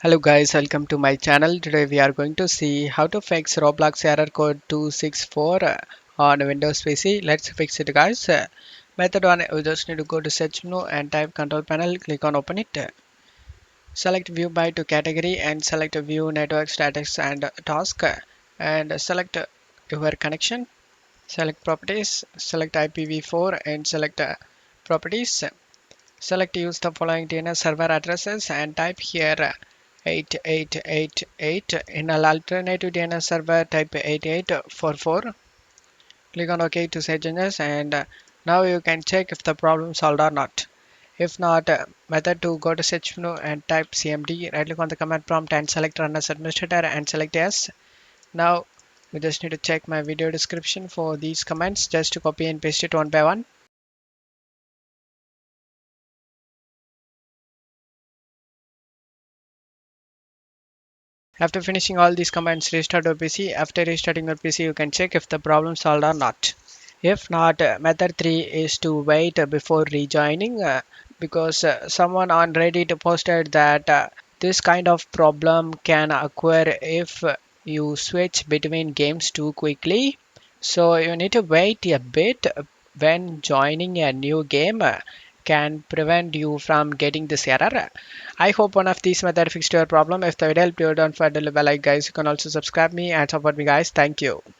Hello guys, welcome to my channel. Today we are going to see how to fix Roblox Error Code 264 on Windows PC. Let's fix it guys. Method 1, you just need to go to search menu and type control panel, click on open it. Select view by to category and select view network status and task and select your connection. Select properties, select IPv4 and select properties. Select use the following DNS server addresses and type here 8888. In an alternative DNS server, type 8844. Click on OK to save changes and now you can check if the problem solved or not. If not, method to go to search menu and type cmd, right click on the command prompt and select run as administrator and select yes. Now we just need to check my video description for these commands just to copy and paste it one by one. After finishing all these commands, restart your PC. After restarting your PC, you can check if the problem solved or not. If not, method 3 is to wait before rejoining because someone on Reddit posted that this kind of problem can occur if you switch between games too quickly. So you need to wait a bit when joining a new game can prevent you from getting this error. I hope one of these methods fixed your problem. If the video helped you, don't forget to leave a like guys. You can also subscribe me and support me guys. Thank you.